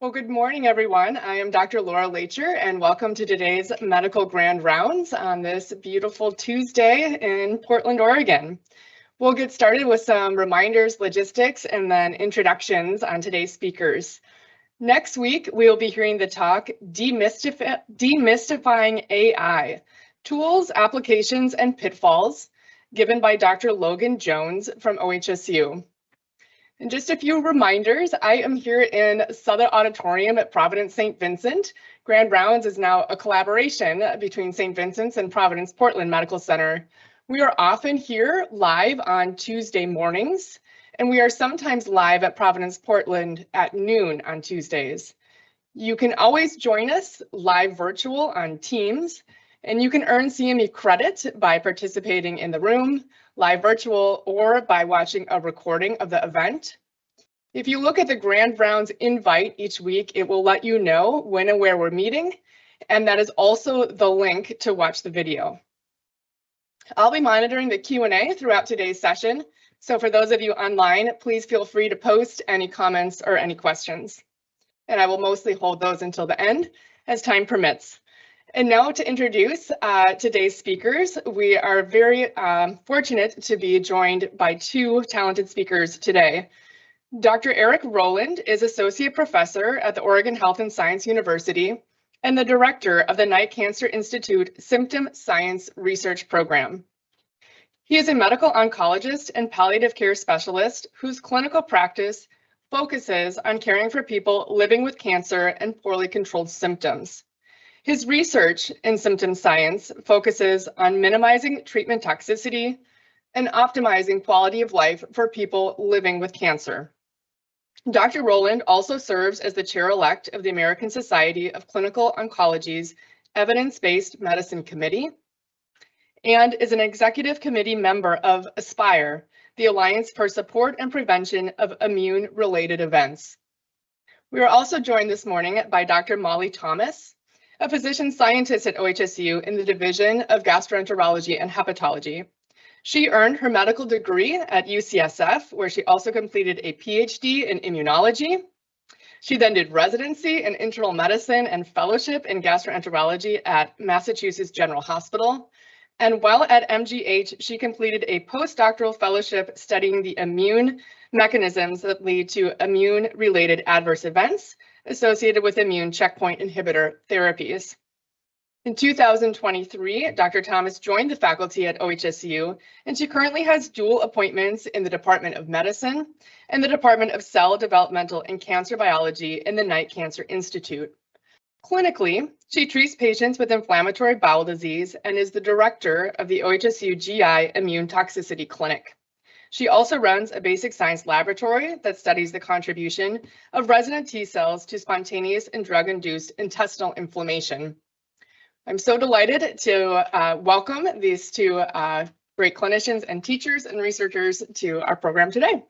Well, good morning, everyone. I am Dr. Laura Lacher, and welcome to today's Medical Grand Rounds on this beautiful Tuesday in Portland, Oregon. We'll get started with some reminders, logistics, and then introductions on today's speakers. Next week, we will be hearing the talk Demystifying AI, Tools, Applications, and Pitfalls, given by Dr. Logan Jones from OHSU. And just a few reminders, I am here in Southern Auditorium at Providence St. Vincent. Grand Rounds is now a collaboration between St. Vincent's and Providence Portland Medical Center. We are often here live on Tuesday mornings, and we are sometimes live at Providence Portland at noon on Tuesdays. You can always join us live virtual on Teams, and you can earn CME credit by participating in the room, live virtual, or by watching a recording of the event. If you look at the Grand Rounds invite each week, it will let you know when and where we're meeting, and that is also the link to watch the video. I'll be monitoring the Q&A throughout today's session, so for those of you online, please feel free to post any comments or any questions. And I will mostly hold those until the end as time permits. And now to introduce today's speakers, we are very fortunate to be joined by two talented speakers today. Dr. Eric Rowland is Associate Professor at the Oregon Health and Science University and the Director of the Night Cancer Institute Symptom Science Research Program. He is a medical oncologist and palliative care specialist whose clinical practice focuses on caring for people living with cancer and poorly controlled symptoms. His research in symptom science focuses on minimizing treatment toxicity and optimizing quality of life for people living with cancer. Dr. Rowland also serves as the chair-elect of the American Society of Clinical Oncology's Evidence-Based Medicine Committee and is an executive committee member of ASPIRE, the Alliance for Support and Prevention of Immune-Related Events. We are also joined this morning by Dr. Molly Thomas, a physician scientist at OHSU in the Division of Gastroenterology and Hepatology. She earned her medical degree at UCSF, where she also completed a PhD in immunology. She then did residency in internal medicine and fellowship in gastroenterology at Massachusetts General Hospital. And while at MGH, she completed a postdoctoral fellowship studying the immune mechanisms that lead to immune-related adverse events associated with immune checkpoint inhibitor therapies. In 2023, Dr. Thomas joined the faculty at OHSU, and she currently has dual appointments in the Department of Medicine and the Department of Cell Developmental and Cancer Biology in the Night Cancer Institute. Clinically, she treats patients with inflammatory bowel disease and is the director of the OHSU GI Immune Toxicity Clinic. She also runs a basic science laboratory that studies the contribution of resident T cells to spontaneous and drug-induced intestinal inflammation. I'm so delighted to welcome these two great clinicians and teachers and researchers to our program today.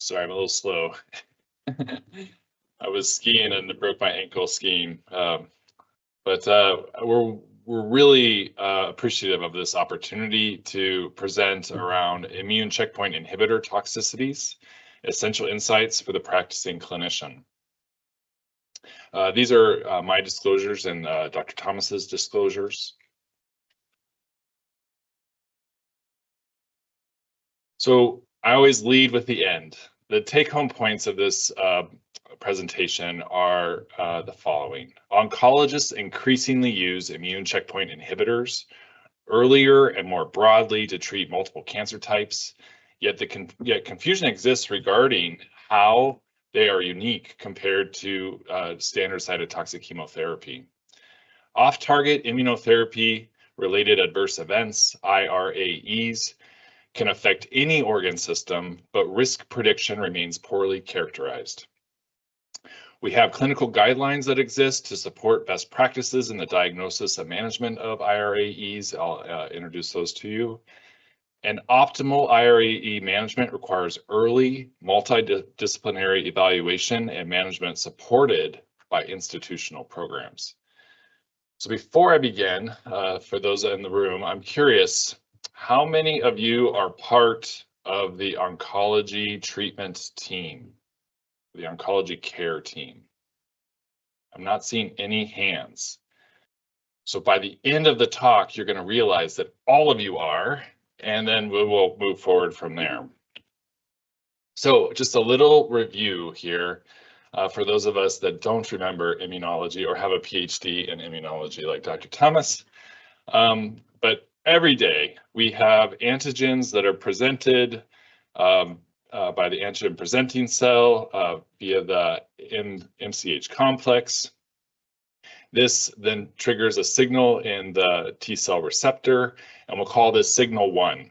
Sorry, I'm a little slow. I was skiing and broke my ankle skiing, but we're really appreciative of this opportunity to present around immune checkpoint inhibitor toxicities, essential insights for the practicing clinician. These are my disclosures and Dr. Thomas's disclosures. So I always lead with the end. The take-home points of this presentation are the following. Oncologists increasingly use immune checkpoint inhibitors earlier and more broadly to treat multiple cancer types, yet confusion exists regarding how they are unique compared to standard cytotoxic chemotherapy. Off-target immunotherapy-related adverse events, IRAEs, can affect any organ system, but risk prediction remains poorly characterized. We have clinical guidelines that exist to support best practices in the diagnosis and management of IRAEs. I'll introduce those to you. And optimal IRAE management requires early multidisciplinary evaluation and management supported by institutional programs. So before I begin, for those in the room, I'm curious, how many of you are part of the oncology treatment team, the oncology care team? I'm not seeing any hands. So by the end of the talk, you're going to realize that all of you are, and then we will move forward from there. So just a little review here for those of us that don't remember immunology or have a PhD in immunology like Dr. Thomas. But every day we have antigens that are presented by the antigen presenting cell via the MCH complex. This then triggers a signal in the T cell receptor, and we'll call this signal 1.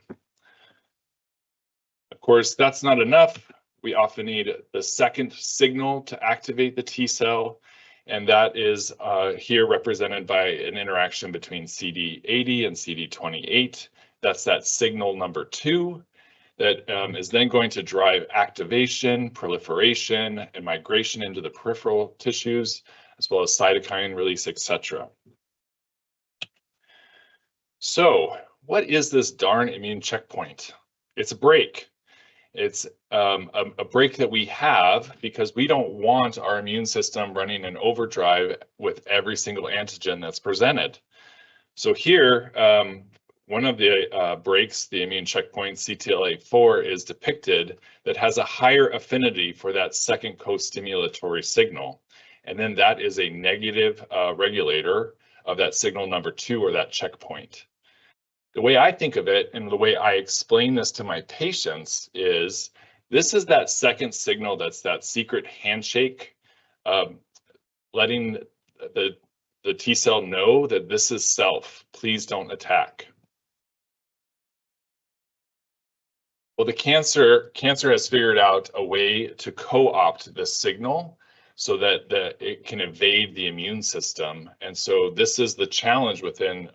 Of course, that's not enough. We often need the second signal to activate the T cell, and that is here represented by an interaction between CD80 and CD28. That's that signal number 2 that is then going to drive activation, proliferation, and migration into the peripheral tissues, as well as cytokine release, etc. So what is this darn immune checkpoint? It's a break. It's a break that we have because we don't want our immune system running in overdrive with every single antigen that's presented. So here, one of the breaks, the immune checkpoint CTLA-4, is depicted that has a higher affinity for that second co-stimulatory signal. And then that is a negative regulator of that signal number 2, or that checkpoint. The way I think of it and the way I explain this to my patients is this is that second signal, that's that secret handshake, letting the T cell know that this is self, please don't attack. Well, the cancer has figured out a way to co-opt this signal so that it can evade the immune system. And so this is the challenge within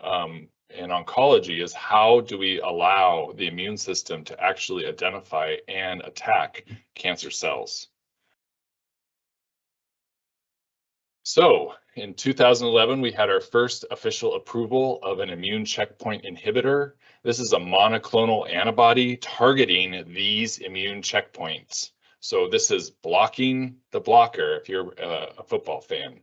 in oncology, is how do we allow the immune system to actually identify and attack cancer cells? So in 2011, we had our first official approval of an immune checkpoint inhibitor. This is a monoclonal antibody targeting these immune checkpoints. So this is blocking the blocker if you're a football fan.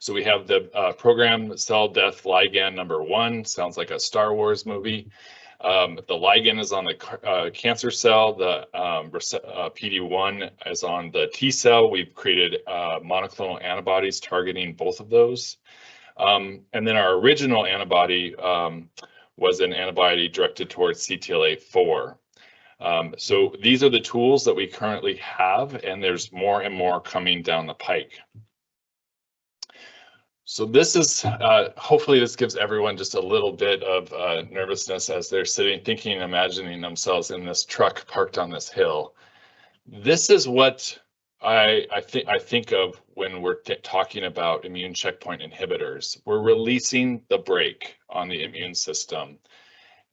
So we have the program cell death ligand number 1, sounds like a Star Wars movie. The ligand is on the cancer cell, the PD-1 is on the T cell. We've created monoclonal antibodies targeting both of those. And then our original antibody was an antibody directed towards CTLA-4. So these are the tools that we currently have, and there's more and more coming down the pike. So this is, hopefully this gives everyone just a little bit of nervousness as they're sitting, thinking, imagining themselves in this truck parked on this hill. This is what I think of when we're talking about immune checkpoint inhibitors. We're releasing the brake on the immune system.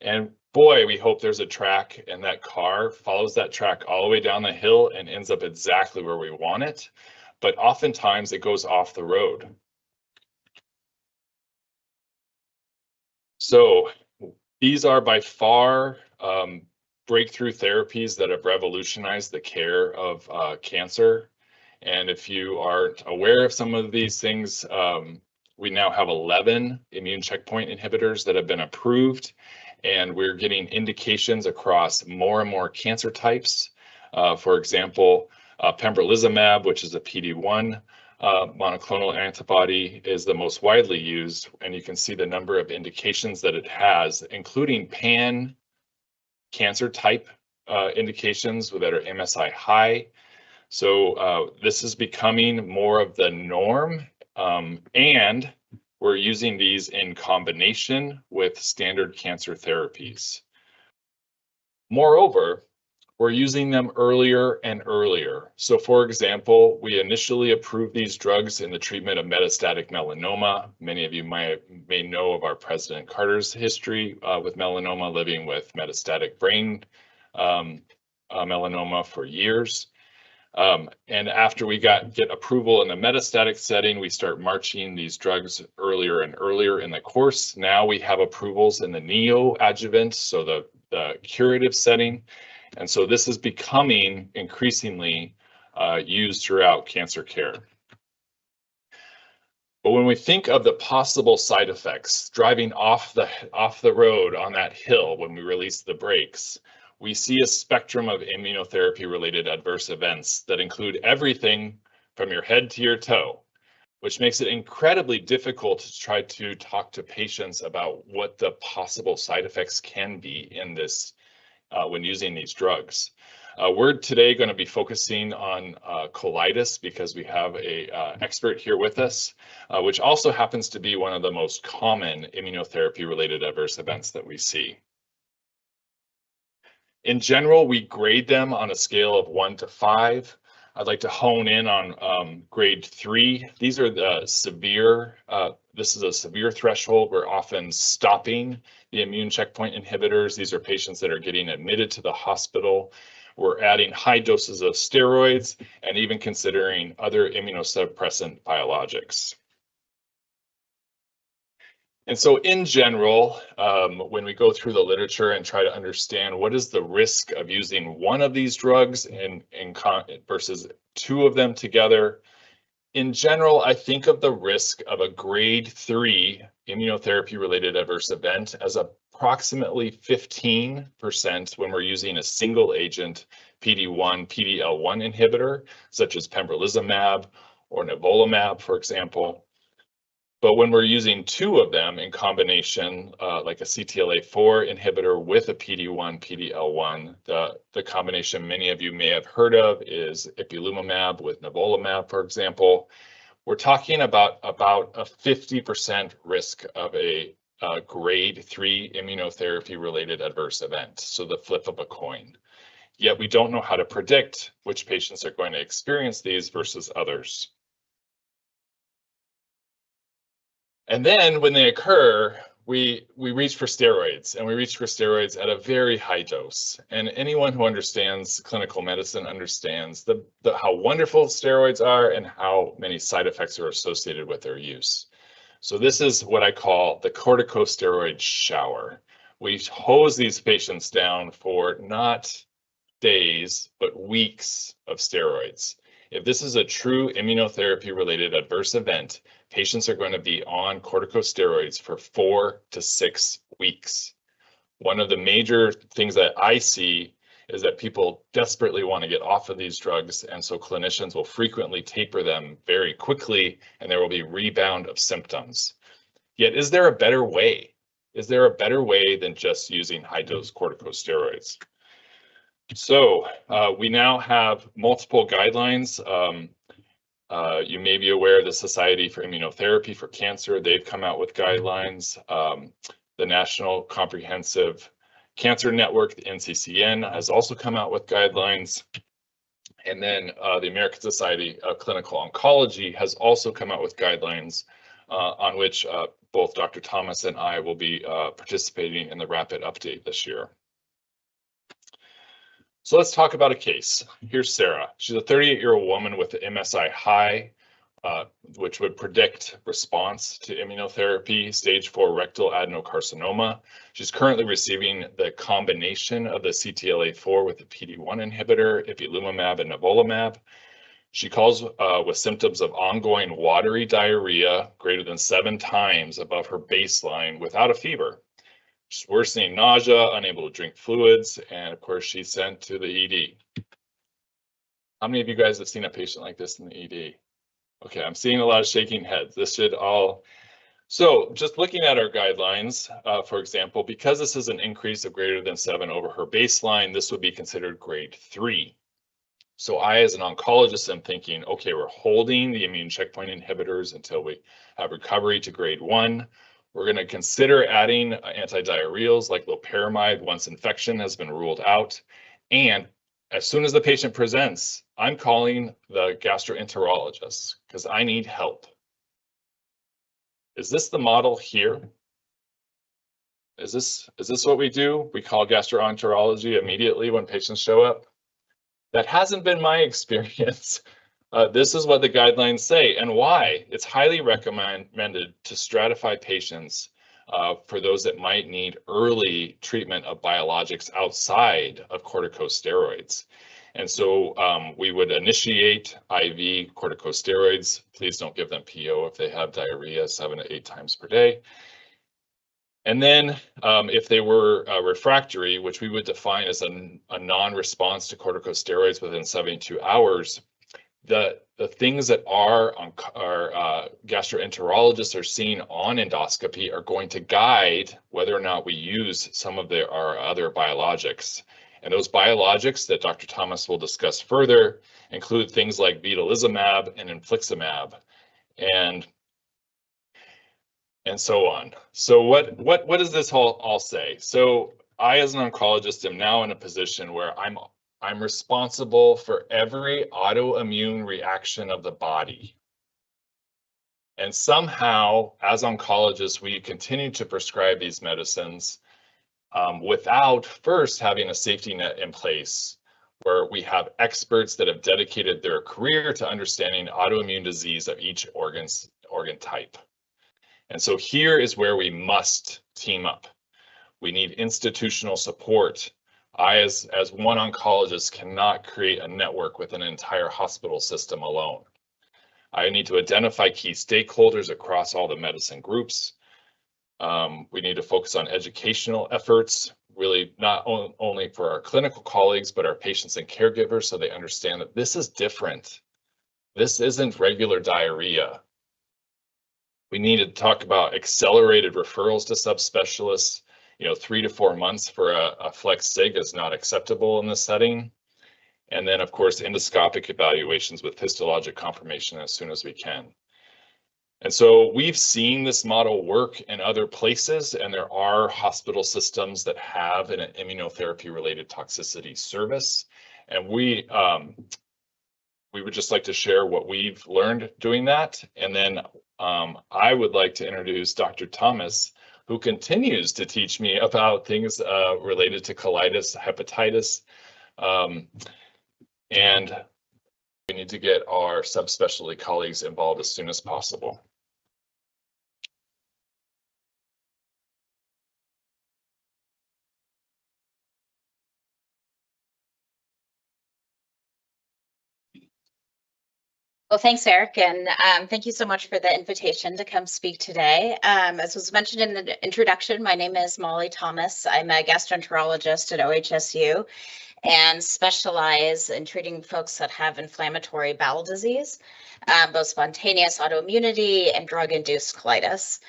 And boy, we hope there's a track and that car follows that track all the way down the hill and ends up exactly where we want it. But oftentimes it goes off the road. So these are by far breakthrough therapies that have revolutionized the care of cancer. And if you aren't aware of some of these things, we now have 11 immune checkpoint inhibitors that have been approved, and we're getting indications across more and more cancer types. For example, pembrolizumab, which is a PD-1 monoclonal antibody, is the most widely used, and you can see the number of indications that it has, including pan cancer type indications that are MSI high. So this is becoming more of the norm, and we're using these in combination with standard cancer therapies. Moreover, we're using them earlier and earlier. So for example, we initially approved these drugs in the treatment of metastatic melanoma. Many of you may know of our President Carter's history with melanoma, living with metastatic brain melanoma for years. And after we get approval in the metastatic setting, we start marching these drugs earlier and earlier in the course. Now we have approvals in the neoadjuvant, so the curative setting. And so this is becoming increasingly used throughout cancer care. But when we think of the possible side effects, driving off the road on that hill when we release the brakes, we see a spectrum of immunotherapy-related adverse events that include everything from your head to your toe, which makes it incredibly difficult to try to talk to patients about what the possible side effects can be in this when using these drugs. We're today going to be focusing on colitis because we have a expert here with us, which also happens to be one of the most common immunotherapy-related adverse events that we see. In general, we grade them on a scale of 1 to 5. I'd like to hone in on grade 3. These are the severe, this is a severe threshold. We're often stopping the immune checkpoint inhibitors. These are patients that are getting admitted to the hospital. We're adding high doses of steroids and even considering other immunosuppressant biologics. And so in general, when we go through the literature and try to understand what is the risk of using one of these drugs versus 2 of them together, in general, I think of the risk of a grade 3 immunotherapy-related adverse event as approximately 15% when we're using a single agent PD-1, PD-L1 inhibitor, such as pembrolizumab or nivolumab, for example. But when we're using 2 of them in combination, like a CTLA-4 inhibitor with a PD-1, PD-L1, the combination many of you may have heard of is ipilimumab with nivolumab, for example. We're talking about a 50% risk of a grade 3 immunotherapy-related adverse event, so the flip of a coin. Yet we don't know how to predict which patients are going to experience these versus others. And then when they occur, we reach for steroids, and we reach for steroids at a very high dose. And anyone who understands clinical medicine understands how wonderful steroids are and how many side effects are associated with their use. So this is what I call the corticosteroid shower. We hose these patients down for not days, but weeks of steroids. If this is a true immunotherapy-related adverse event, patients are going to be on corticosteroids for 4 to 6 weeks. One of the major things that I see is that people desperately want to get off of these drugs, and so clinicians will frequently taper them very quickly, and there will be rebound of symptoms. Yet, is there a better way? Is there a better way than just using high-dose corticosteroids? So we now have multiple guidelines. You may be aware of the Society for Immunotherapy for Cancer. They've come out with guidelines. The National Comprehensive Cancer Network, the NCCN, has also come out with guidelines. And then the American Society of Clinical Oncology has also come out with guidelines on which both Dr. Thomas and I will be participating in the rapid update this year. So let's talk about a case. Here's Sarah. She's a 38-year-old woman with an MSI high, which would predict response to immunotherapy, stage 4 rectal adenocarcinoma. She's currently receiving the combination of the CTLA-4 with the PD-1 inhibitor, ipilimumab and nivolumab. She calls with symptoms of ongoing watery diarrhea greater than 7 times above her baseline without a fever. She's worsening nausea, unable to drink fluids, and of course she's sent to the ED. How many of you guys have seen a patient like this in the ED? Okay, I'm seeing a lot of shaking heads. This should all... So just looking at our guidelines, for example, because this is an increase of greater than 7 over her baseline, this would be considered grade 3. So I, as an oncologist, am thinking, okay, we're holding the immune checkpoint inhibitors until we have recovery to grade 1. We're going to consider adding antidiarrheals like loperamide once infection has been ruled out. And as soon as the patient presents, I'm calling the gastroenterologist because I need help. Is this the model here? Is this what we do? We call gastroenterology immediately when patients show up? That hasn't been my experience. This is what the guidelines say and why. It's highly recommended to stratify patients for those that might need early treatment of biologics outside of corticosteroids. And so we would initiate IV corticosteroids. Please don't give them PO if they have diarrhea 7 to 8 times per day. And then if they were refractory, which we would define as a non-response to corticosteroids within 72 hours, the things that our gastroenterologists are seeing on endoscopy are going to guide whether or not we use some of our other biologics. And those biologics that Dr. Thomas will discuss further include things like vedolizumab and infliximab, and so on. So what does this all say? So I, as an oncologist, am now in a position where I'm responsible for every autoimmune reaction of the body. And somehow, as oncologists, we continue to prescribe these medicines without first having a safety net in place where we have experts that have dedicated their career to understanding autoimmune disease of each organ type. And so here is where we must team up. We need institutional support. I, as one oncologist, cannot create a network with an entire hospital system alone. I need to identify key stakeholders across all the medicine groups. We need to focus on educational efforts, really not only for our clinical colleagues, but our patients and caregivers, so they understand that this is different. This isn't regular diarrhea. We need to talk about accelerated referrals to subspecialists. 3 to 4 months for a flex sig is not acceptable in this setting. And then, of course, endoscopic evaluations with histologic confirmation as soon as we can. And so we've seen this model work in other places, and there are hospital systems that have an immunotherapy-related toxicity service. And we would just like to share what we've learned doing that. And then I would like to introduce Dr. Thomas, who continues to teach me about things related to colitis, hepatitis, and we need to get our subspecialty colleagues involved as soon as possible. Well, thanks, Eric, and thank you so much for the invitation to come speak today. As was mentioned in the introduction, my name is Molly Thomas. I'm a gastroenterologist at OHSU and specialize in treating folks that have inflammatory bowel disease, both spontaneous autoimmunity and drug-induced colitis.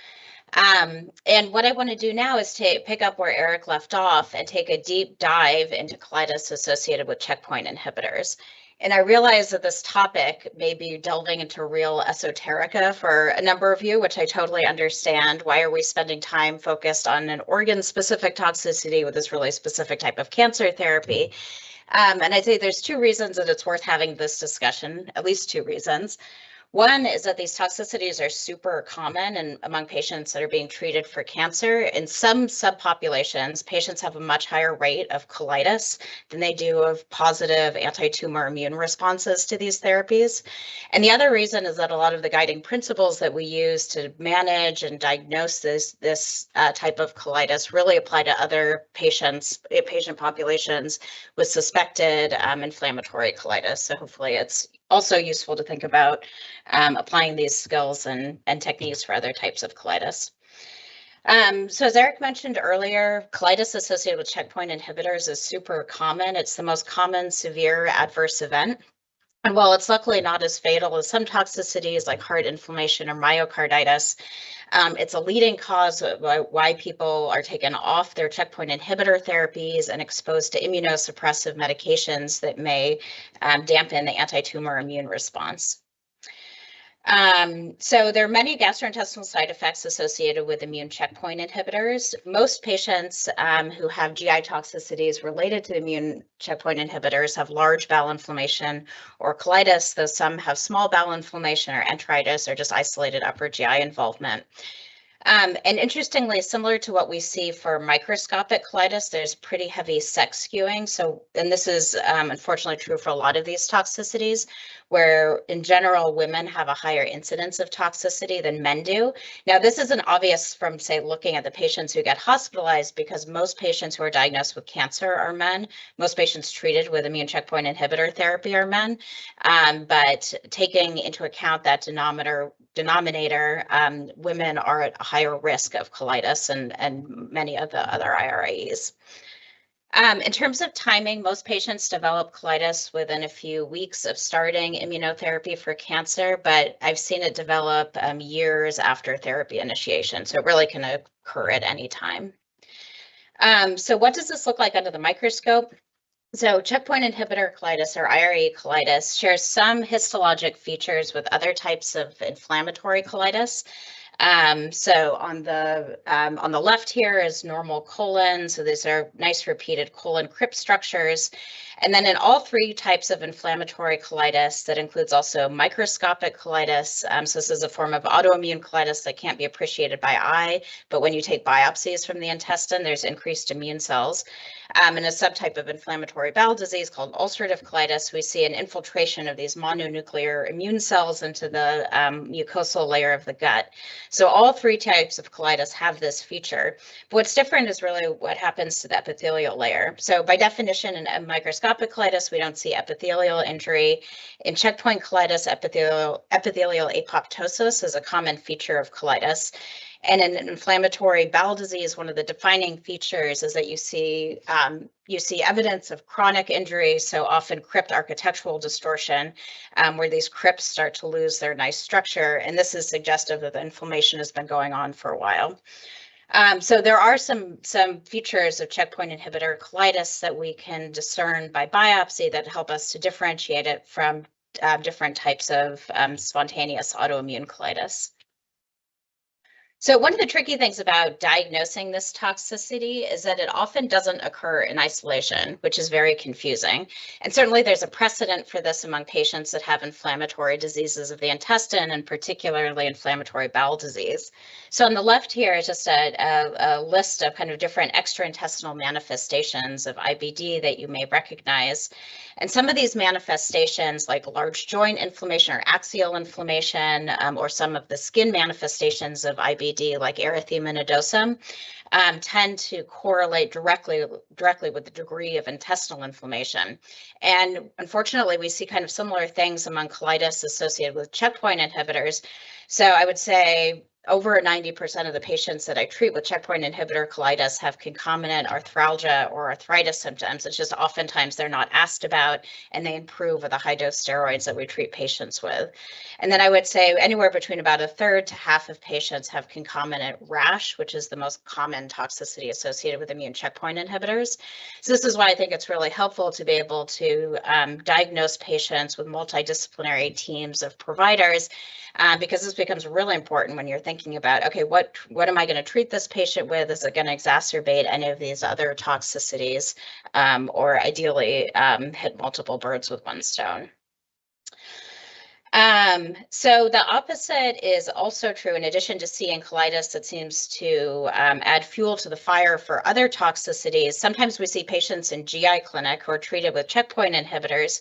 And what I want to do now is to pick up where Eric left off and take a deep dive into colitis associated with checkpoint inhibitors. And I realize that this topic may be delving into real esoterica for a number of you, which I totally understand. Why are we spending time focused on an organ-specific toxicity with this really specific type of cancer therapy? And I'd say there's 2 reasons that it's worth having this discussion, at least 2 reasons. One is that these toxicities are super common and among patients that are being treated for cancer. In some subpopulations, patients have a much higher rate of colitis than they do of positive anti-tumor immune responses to these therapies. And the other reason is that a lot of the guiding principles that we use to manage and diagnose this type of colitis really apply to other patient populations with suspected inflammatory colitis. So hopefully it's also useful to think about applying these skills and techniques for other types of colitis. So as Eric mentioned earlier, colitis associated with checkpoint inhibitors is super common. It's the most common severe adverse event. And while it's luckily not as fatal as some toxicities like heart inflammation or myocarditis, it's a leading cause of why people are taken off their checkpoint inhibitor therapies and exposed to immunosuppressive medications that may dampen the anti-tumor immune response. So there are many gastrointestinal side effects associated with immune checkpoint inhibitors. Most patients who have GI toxicities related to immune checkpoint inhibitors have large bowel inflammation or colitis, though some have small bowel inflammation or enteritis or just isolated upper GI involvement. And interestingly, similar to what we see for microscopic colitis, there's pretty heavy sex skewing. So, and this is unfortunately true for a lot of these toxicities, where in general, women have a higher incidence of toxicity than men do. Now, this isn't obvious from, say, looking at the patients who get hospitalized, because most patients who are diagnosed with cancer are men. Most patients treated with immune checkpoint inhibitor therapy are men. But taking into account that denominator, women are at a higher risk of colitis and many of the other IRAEs. In terms of timing, most patients develop colitis within a few weeks of starting immunotherapy for cancer, but I've seen it develop years after therapy initiation, so it really can occur at any time. So what does this look like under the microscope? So checkpoint inhibitor colitis, or IRA colitis, shares some histologic features with other types of inflammatory colitis. So on the left here is normal colon. So these are nice repeated colon crypt structures. And then in all three types of inflammatory colitis, that includes also microscopic colitis. So this is a form of autoimmune colitis that can't be appreciated by eye, but when you take biopsies from the intestine, there's increased immune cells. In a subtype of inflammatory bowel disease called ulcerative colitis, we see an infiltration of these mononuclear immune cells into the mucosal layer of the gut. So all three types of colitis have this feature. But what's different is really what happens to the epithelial layer. So by definition, in a microscopic colitis, we don't see epithelial injury. In checkpoint colitis, epithelial apoptosis is a common feature of colitis. And in an inflammatory bowel disease, one of the defining features is that you see evidence of chronic injury, so often crypt architectural distortion, where these crypts start to lose their nice structure. And this is suggestive that the inflammation has been going on for a while. So there are some features of checkpoint inhibitor colitis that we can discern by biopsy that help us to differentiate it from different types of spontaneous autoimmune colitis. So one of the tricky things about diagnosing this toxicity is that it often doesn't occur in isolation, which is very confusing. And certainly there's a precedent for this among patients that have inflammatory diseases of the intestine, and particularly inflammatory bowel disease. So on the left here is just a list of kind of different extraintestinal manifestations of IBD that you may recognize. And some of these manifestations, like large joint inflammation or axial inflammation, or some of the skin manifestations of IBD, like erythema nodosum, tend to correlate directly with the degree of intestinal inflammation. And unfortunately, we see kind of similar things among colitis associated with checkpoint inhibitors. So I would say over 90% of the patients that I treat with checkpoint inhibitor colitis have concomitant arthralgia or arthritis symptoms. It's just oftentimes they're not asked about, and they improve with the high dose steroids that we treat patients with. And then I would say anywhere between about a third to half of patients have concomitant rash, which is the most common toxicity associated with immune checkpoint inhibitors. So this is why I think it's really helpful to be able to diagnose patients with multidisciplinary teams of providers, because this becomes really important when you're thinking about, okay, what am I going to treat this patient with? Is it going to exacerbate any of these other toxicities, or ideally hit multiple birds with one stone? So the opposite is also true. In addition to seeing colitis that seems to add fuel to the fire for other toxicities, sometimes we see patients in GI clinic who are treated with checkpoint inhibitors,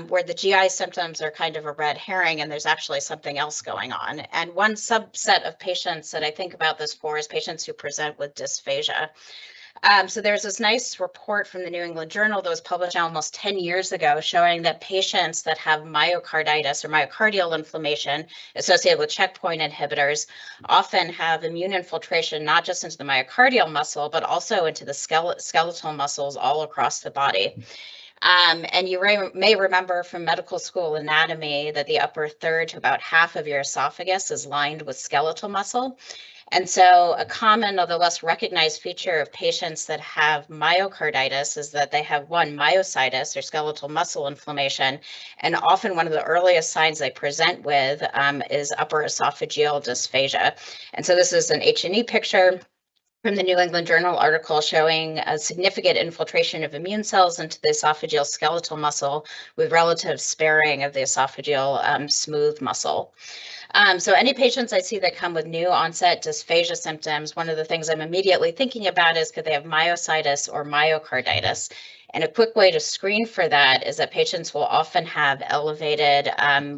where the GI symptoms are kind of a red herring and there's actually something else going on. And one subset of patients that I think about this for is patients who present with dysphagia. So there's this nice report from the New England Journal that was published almost 10 years ago showing that patients that have myocarditis or myocardial inflammation associated with checkpoint inhibitors often have immune infiltration, not just into the myocardial muscle, but also into the skeletal muscles all across the body. And you may remember from medical school anatomy that the upper third to about half of your esophagus is lined with skeletal muscle. And so a common, although less recognized feature of patients that have myocarditis is that they have myositis or skeletal muscle inflammation. And often one of the earliest signs they present with is upper esophageal dysphagia. And so this is an H&E picture from the New England Journal article showing a significant infiltration of immune cells into the esophageal skeletal muscle with relative sparing of the esophageal smooth muscle. So any patients I see that come with new onset dysphagia symptoms, one of the things I'm immediately thinking about is could they have myositis or myocarditis? And a quick way to screen for that is that patients will often have elevated,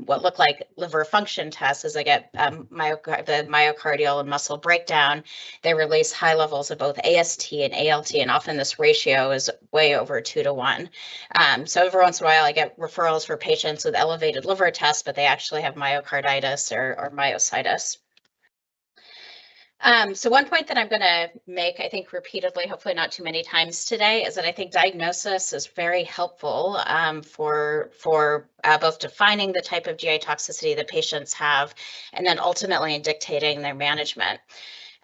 what look like liver function tests as they get the myocardial and muscle breakdown. They release high levels of both AST and ALT, and often this ratio is way over 2 to 1. So every once in a while, I get referrals for patients with elevated liver tests, but they actually have myocarditis or myositis. So one point that I'm going to make, I think repeatedly, hopefully not too many times today, is that I think diagnosis is very helpful for both defining the type of GI toxicity that patients have, and then ultimately in dictating their management.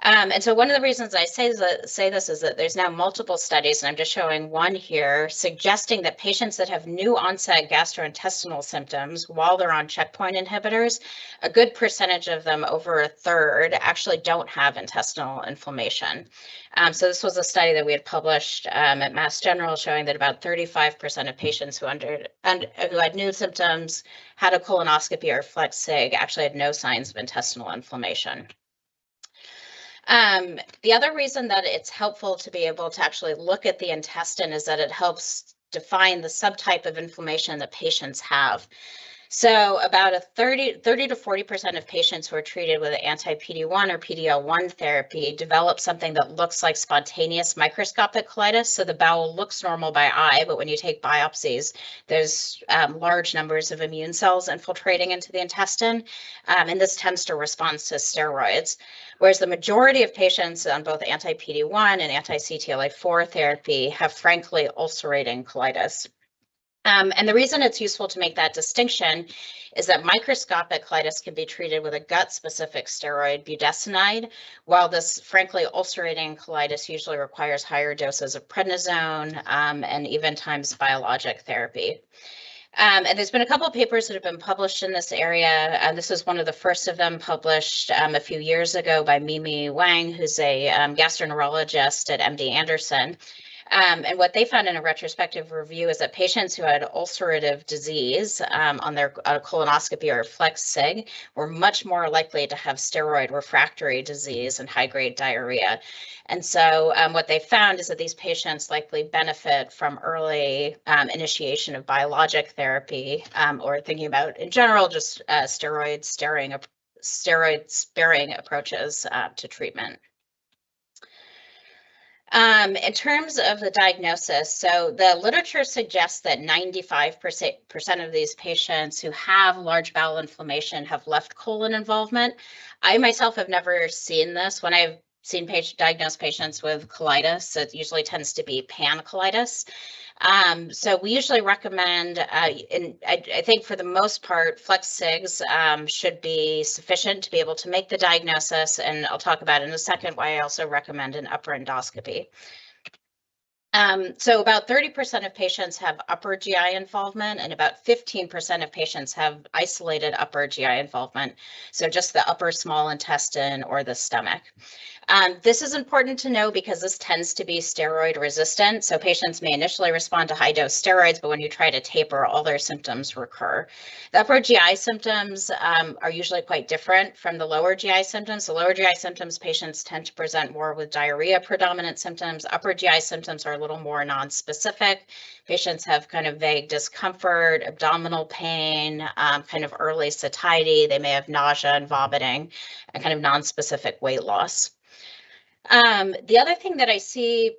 And so one of the reasons I say this is that there's now multiple studies, and I'm just showing one here, suggesting that patients that have new onset gastrointestinal symptoms while they're on checkpoint inhibitors, a good percentage of them, over a third, actually don't have intestinal inflammation. So this was a study that we had published at Mass General showing that about 35% of patients who had new symptoms, had a colonoscopy or flex sig, actually had no signs of intestinal inflammation. The other reason that it's helpful to be able to actually look at the intestine is that it helps define the subtype of inflammation that patients have. So about 30 to 40% of patients who are treated with anti-PD-1 or PD-L1 therapy develop something that looks like spontaneous microscopic colitis. So the bowel looks normal by eye, but when you take biopsies, there's large numbers of immune cells infiltrating into the intestine, and this tends to respond to steroids. Whereas the majority of patients on both anti-PD-1 and anti-CTLA-4 therapy have frankly ulcerating colitis. And the reason it's useful to make that distinction is that microscopic colitis can be treated with a gut-specific steroid, budesonide, while this frankly ulcerating colitis usually requires higher doses of prednisone and even times biologic therapy. And there's been a couple of papers that have been published in this area. And this is one of the first of them published a few years ago by Mimi Wang, who's a gastroenterologist at MD Anderson. And what they found in a retrospective review is that patients who had ulcerative disease on their colonoscopy or flex sig were much more likely to have steroid refractory disease and high-grade diarrhea. And so what they found is that these patients likely benefit from early initiation of biologic therapy, or thinking about in general just steroid-sparing approaches to treatment. In terms of the diagnosis, so the literature suggests that 95% of these patients who have large bowel inflammation have left colon involvement. I myself have never seen this. When I've seen diagnosed patients with colitis, it usually tends to be pancolitis. So we usually recommend, and I think for the most part, flex sigs should be sufficient to be able to make the diagnosis. And I'll talk about in a second why I also recommend an upper endoscopy. So about 30% of patients have upper GI involvement, and about 15% of patients have isolated upper GI involvement. So just the upper small intestine or the stomach. This is important to know because this tends to be steroid resistant. So patients may initially respond to high dose steroids, but when you try to taper, all their symptoms recur. The upper GI symptoms are usually quite different from the lower GI symptoms. The lower GI symptoms, patients tend to present more with diarrhea predominant symptoms. Upper GI symptoms are a little more non-specific. Patients have kind of vague discomfort, abdominal pain, kind of early satiety. They may have nausea and vomiting, and kind of non-specific weight loss. The other thing that I see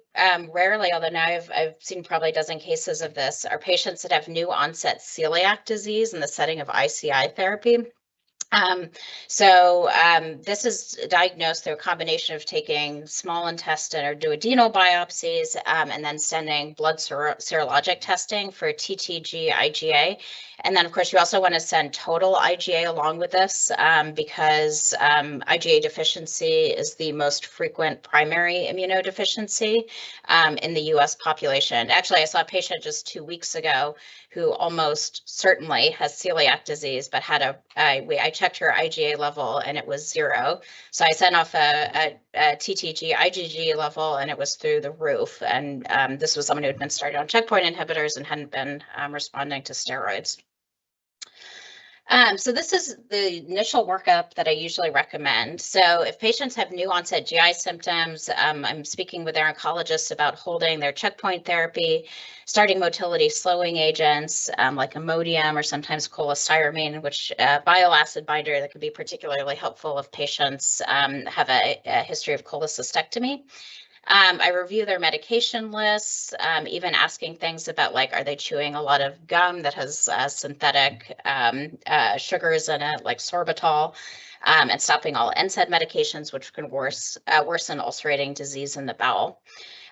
rarely, although now I've seen probably a dozen cases of this, are patients that have new onset celiac disease in the setting of ICI therapy. This is diagnosed through a combination of taking small intestine or duodenal biopsies and then sending blood serologic testing for TTG IgA. And then, of course, you also want to send total IgA along with this because IgA deficiency is the most frequent primary immunodeficiency in the US population. Actually, I saw a patient just 2 weeks ago who almost certainly has celiac disease, but had I checked her IgA level and it was 0. So I sent off a TTG IgG level and it was through the roof. And this was someone who had been started on checkpoint inhibitors and hadn't been responding to steroids. So this is the initial workup that I usually recommend. So if patients have new onset GI symptoms, I'm speaking with their oncologists about holding their checkpoint therapy, starting motility slowing agents like Imodium or sometimes cholestyramine, which bile acid binder that can be particularly helpful if patients have a history of cholecystectomy. I review their medication lists, even asking things about like, are they chewing a lot of gum that has synthetic sugars in it, like sorbitol, and stopping all NSAID medications, which can worsen ulcerating disease in the bowel.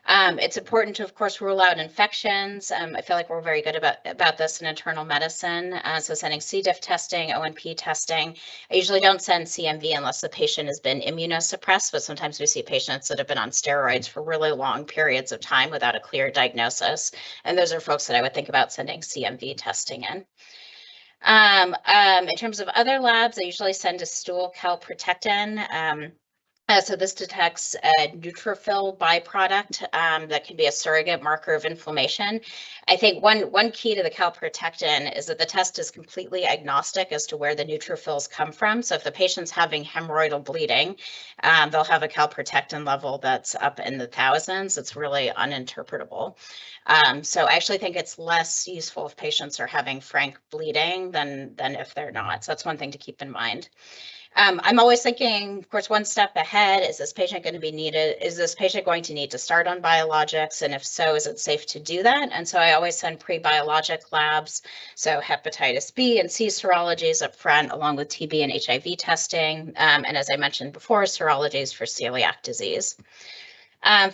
It's important to, of course, rule out infections. I feel like we're very good about this in internal medicine. So sending C. diff testing, ONP testing. I usually don't send CMV unless the patient has been immunosuppressed, but sometimes we see patients that have been on steroids for really long periods of time without a clear diagnosis. And those are folks that I would think about sending CMV testing in. In terms of other labs, I usually send a stool calprotectin. So this detects a neutrophil byproduct that can be a surrogate marker of inflammation. I think one key to the calprotectin is that the test is completely agnostic as to where the neutrophils come from. So if the patient's having hemorrhoidal bleeding, they'll have a calprotectin level that's up in the thousands. It's really uninterpretable. So I actually think it's less useful if patients are having frank bleeding than if they're not. So that's one thing to keep in mind. I'm always thinking, of course, one step ahead. Is this patient going to be needed? Is this patient going to need to start on biologics? And if so, is it safe to do that? And so I always send pre-biologic labs. So hepatitis B and C serologies up front, along with TB and HIV testing. And as I mentioned before, serologies for celiac disease.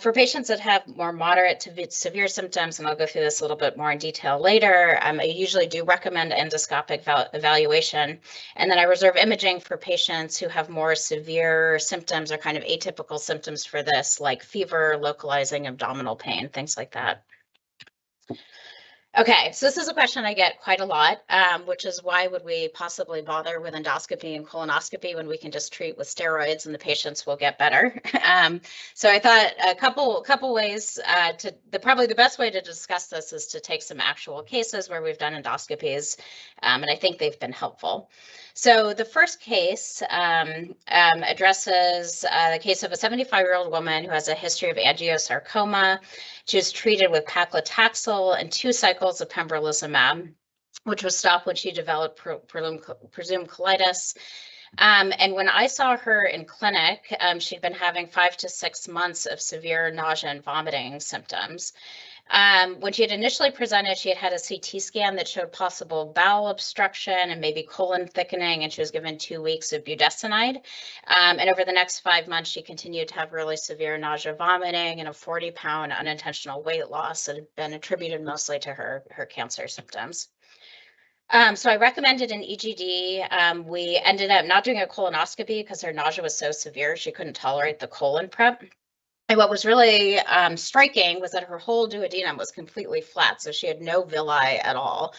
For patients that have more moderate to severe symptoms, and I'll go through this a little bit more in detail later, I usually do recommend endoscopic evaluation. And then I reserve imaging for patients who have more severe symptoms or kind of atypical symptoms for this, like fever, localizing abdominal pain, things like that. Okay, so this is a question I get quite a lot, which is why would we possibly bother with endoscopy and colonoscopy when we can just treat with steroids and the patients will get better? So I thought a couple ways probably the best way to discuss this is to take some actual cases where we've done endoscopies, and I think they've been helpful. So the first case addresses the case of a 75-year-old woman who has a history of angiosarcoma. She was treated with paclitaxel and 2 cycles of pembrolizumab, which was stopped when she developed presumed colitis. And when I saw her in clinic, she'd been having 5 to 6 months of severe nausea and vomiting symptoms. When she had initially presented, she had had a CT scan that showed possible bowel obstruction and maybe colon thickening, and she was given 2 weeks of budesonide. And over the next 5 months, she continued to have really severe nausea, vomiting, and a 40-pound unintentional weight loss that had been attributed mostly to her cancer symptoms. So I recommended an EGD. We ended up not doing a colonoscopy because her nausea was so severe, she couldn't tolerate the colon prep. And what was really striking was that her whole duodenum was completely flat, so she had no villi at all.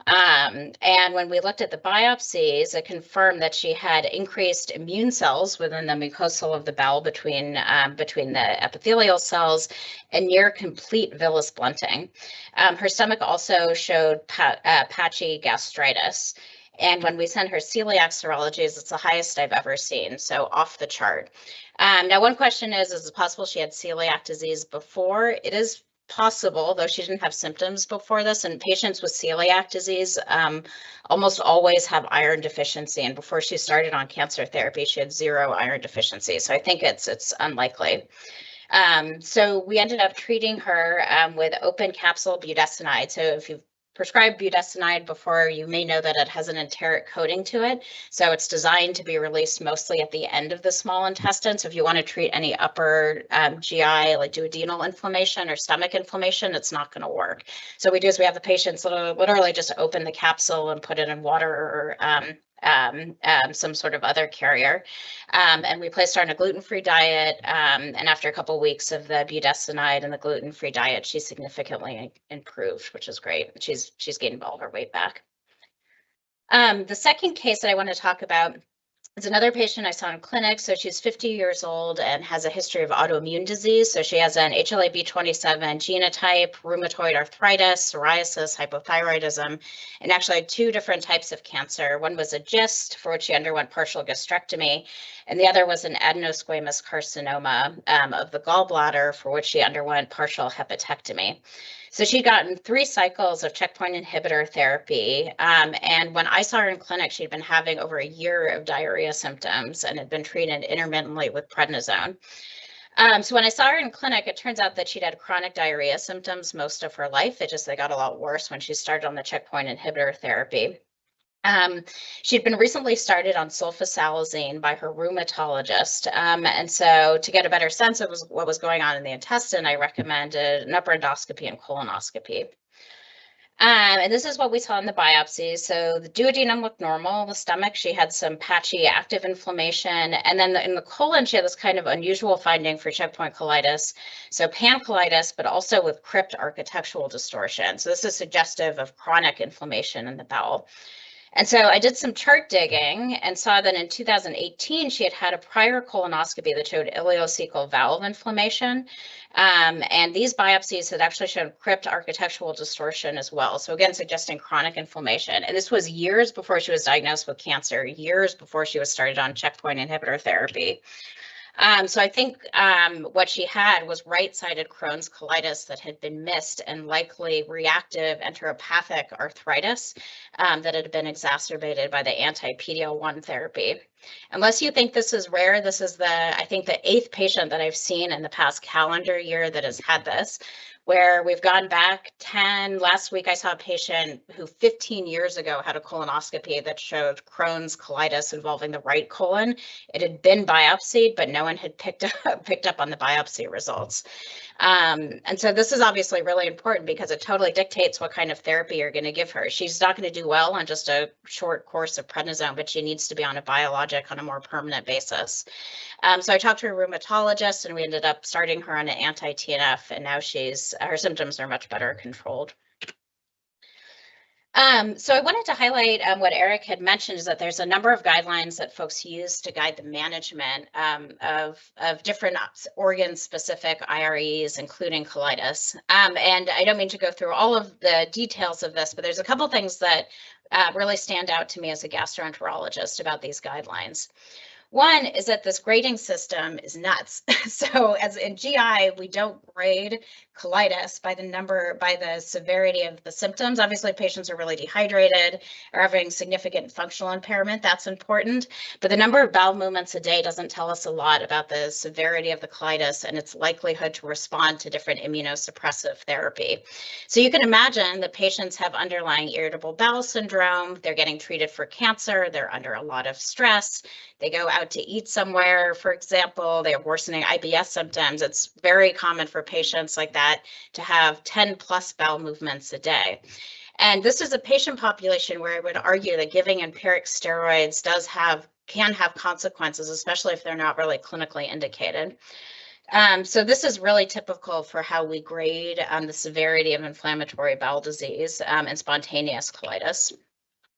And when we looked at the biopsies, it confirmed that she had increased immune cells within the mucosal of the bowel between the epithelial cells and near complete villus blunting. Her stomach also showed patchy gastritis. And when we send her celiac serologies, it's the highest I've ever seen, so off the chart. Now, one question is it possible she had celiac disease before? It is possible, though she didn't have symptoms before this, and patients with celiac disease almost always have iron deficiency, and before she started on cancer therapy, she had 0 iron deficiency, so I think it's unlikely. So we ended up treating her with open capsule budesonide. So if you've prescribed budesonide before, you may know that it has an enteric coating to it. So it's designed to be released mostly at the end of the small intestine. So if you want to treat any upper GI, like duodenal inflammation or stomach inflammation, it's not going to work. So what we do is we have the patients literally just open the capsule and put it in water or some sort of other carrier. And we placed her on a gluten-free diet. And after a couple of weeks of the budesonide and the gluten-free diet, she significantly improved, which is great. She's gained all her weight back. The second case that I want to talk about It's another patient I saw in clinic. So she's 50 years old and has a history of autoimmune disease. So she has an HLA-B27 genotype, rheumatoid arthritis, psoriasis, hypothyroidism, and actually 2 different types of cancer. One was a GIST, for which she underwent partial gastrectomy, and the other was an adenosquamous carcinoma of the gallbladder, for which she underwent partial hepatectomy. So she'd gotten 3 cycles of checkpoint inhibitor therapy. And when I saw her in clinic, she'd been having over a year of diarrhea symptoms and had been treated intermittently with prednisone. So when I saw her in clinic, it turns out that she'd had chronic diarrhea symptoms most of her life. They got a lot worse when she started on the checkpoint inhibitor therapy. She'd been recently started on sulfasalazine by her rheumatologist. And so to get a better sense of what was going on in the intestine, I recommended an upper endoscopy and colonoscopy. And this is what we saw in the biopsies. So the duodenum looked normal. The stomach, she had some patchy active inflammation. And then in the colon, she had this kind of unusual finding for checkpoint colitis. So pancolitis, but also with crypt architectural distortion. So this is suggestive of chronic inflammation in the bowel. And so I did some chart digging and saw that in 2018, she had had a prior colonoscopy that showed ileocecal valve inflammation. And these biopsies had actually shown crypt architectural distortion as well. So again, suggesting chronic inflammation. And this was years before she was diagnosed with cancer, years before she was started on checkpoint inhibitor therapy. So I think what she had was right-sided Crohn's colitis that had been missed and likely reactive enteropathic arthritis that had been exacerbated by the anti-PD-L1 therapy. Unless you think this is rare, this is I think the 8th patient that I've seen in the past calendar year that has had this, where we've gone back 10. Last week, I saw a patient who 15 years ago had a colonoscopy that showed Crohn's colitis involving the right colon. It had been biopsied, but no one had picked up on the biopsy results. And so this is obviously really important because it totally dictates what kind of therapy you're going to give her. She's not going to do well on just a short course of prednisone, but she needs to be on a biologic on a more permanent basis. So I talked to a rheumatologist and we ended up starting her on an anti-TNF, and now her symptoms are much better controlled. So I wanted to highlight what Eric had mentioned is that there's a number of guidelines that folks use to guide the management of different organ-specific IREs, including colitis. And I don't mean to go through all of the details of this, but there's a couple things that really stand out to me as a gastroenterologist about these guidelines. One is that this grading system is nuts. So as in GI, we don't grade colitis by the severity of the symptoms. Obviously, patients are really dehydrated or having significant functional impairment. That's important. But the number of bowel movements a day doesn't tell us a lot about the severity of the colitis and its likelihood to respond to different immunosuppressive therapy. So you can imagine that patients have underlying irritable bowel syndrome. They're getting treated for cancer. They're under a lot of stress. They go out to eat somewhere, for example, they have worsening IBS symptoms. It's very common for patients like that to have 10 plus bowel movements a day. And this is a patient population where I would argue that giving empiric steroids can have consequences, especially if they're not really clinically indicated. So this is really typical for how we grade the severity of inflammatory bowel disease and spontaneous colitis.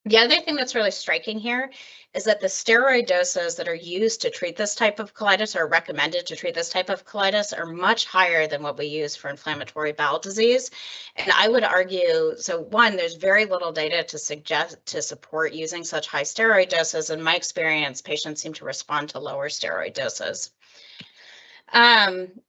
The other thing that's really striking here is that the steroid doses that are used to treat this type of colitis or recommended to treat this type of colitis are much higher than what we use for inflammatory bowel disease. And I would argue, so one, there's very little data to support using such high steroid doses. In my experience, patients seem to respond to lower steroid doses.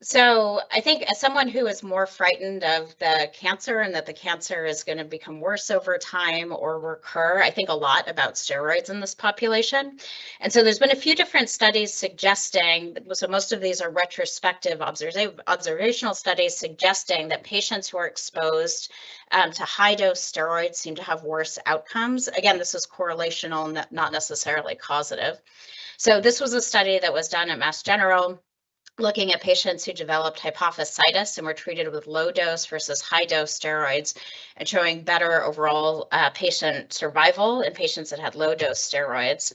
So I think as someone who is more frightened of the cancer and that the cancer is going to become worse over time or recur, I think a lot about steroids in this population. And so there's been a few different studies suggesting, so most of these are retrospective observational studies suggesting that patients who are exposed to high dose steroids seem to have worse outcomes. Again, this is correlational, not necessarily causative. So this was a study that was done at Mass General, looking at patients who developed hypophysitis and were treated with low dose versus high dose steroids and showing better overall patient survival in patients that had low dose steroids.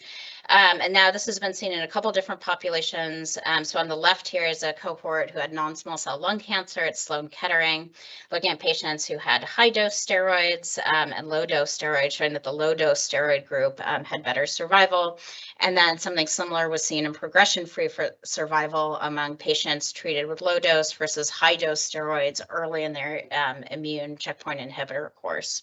And now this has been seen in a couple different populations. So on the left here is a cohort who had non-small cell lung cancer at Sloan Kettering, looking at patients who had high-dose steroids and low-dose steroids, showing that the low-dose steroid group had better survival. And then something similar was seen in progression-free survival among patients treated with low-dose versus high-dose steroids early in their immune checkpoint inhibitor course.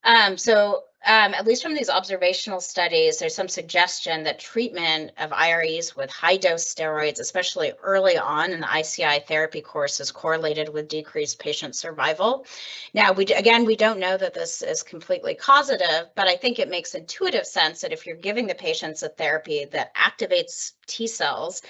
At least from these observational studies, there's some suggestion that treatment of IREs with high-dose steroids, especially early on in the ICI therapy course, is correlated with decreased patient survival. Now, we don't know that this is completely causative, but I think it makes intuitive sense that if you're giving the patients a therapy that activates T cells,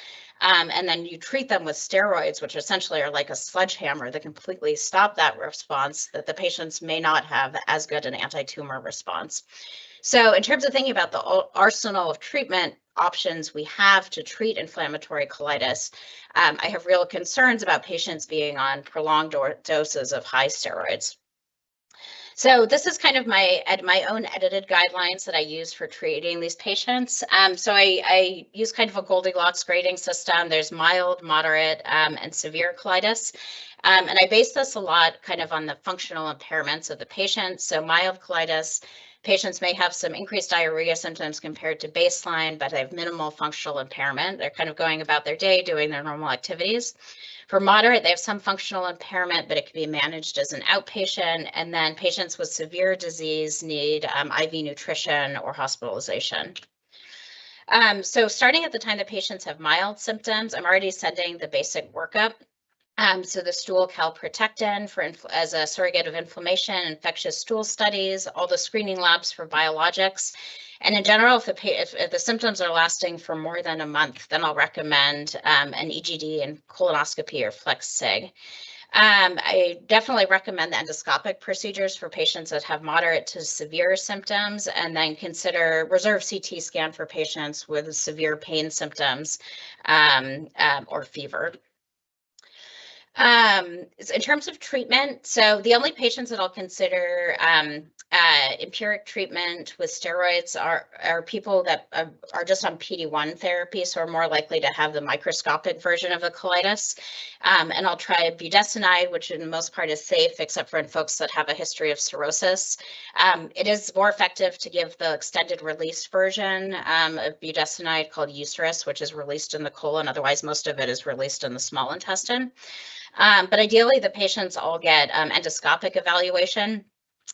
and then you treat them with steroids, which essentially are like a sledgehammer that completely stop that response, that the patients may not have as good an anti-tumor response. So in terms of thinking about the arsenal of treatment options we have to treat inflammatory colitis, I have real concerns about patients being on prolonged doses of high steroids. So this is kind of my own edited guidelines that I use for treating these patients. So I use kind of a Goldilocks grading system. There's mild, moderate, and severe colitis. And I base this a lot kind of on the functional impairments of the patient. So mild colitis, patients may have some increased diarrhea symptoms compared to baseline, but they have minimal functional impairment. They're kind of going about their day, doing their normal activities. For moderate, they have some functional impairment, but it can be managed as an outpatient. And then patients with severe disease need IV nutrition or hospitalization. So starting at the time that patients have mild symptoms, I'm already sending the basic workup. So the stool calprotectin as a surrogate of inflammation, infectious stool studies, all the screening labs for biologics. And in general, if the symptoms are lasting for more than a month, then I'll recommend an EGD and colonoscopy or flex sig. I definitely recommend the endoscopic procedures for patients that have moderate to severe symptoms, and then consider reserve CT scan for patients with severe pain symptoms or fever. In terms of treatment, so the only patients that I'll consider empiric treatment with steroids are people that are just on PD-1 therapy, so are more likely to have the microscopic version of the colitis. And I'll try budesonide, which in the most part is safe, except for in folks that have a history of cirrhosis. It is more effective to give the extended release version of budesonide called Euceris, which is released in the colon. Otherwise, most of it is released in the small intestine. But ideally, the patients all get endoscopic evaluation.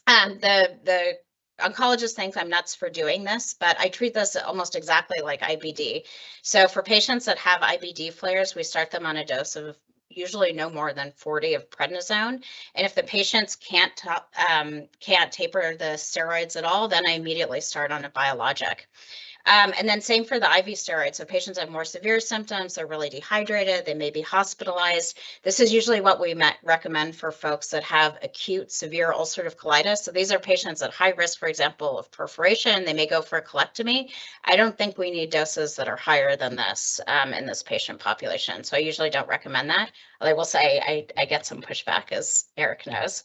The oncologist thinks I'm nuts for doing this, but I treat this almost exactly like IBD. So for patients that have IBD flares, we start them on a dose of usually no more than 40 of prednisone. And if the patients can't taper the steroids at all, then I immediately start on a biologic. And then same for the IV steroids. So patients have more severe symptoms, they're really dehydrated, they may be hospitalized. This is usually what we recommend for folks that have acute severe ulcerative colitis. So these are patients at high risk, for example, of perforation. They may go for a colectomy. I don't think we need doses that are higher than this in this patient population. So I usually don't recommend that. I will say I get some pushback, as Eric knows.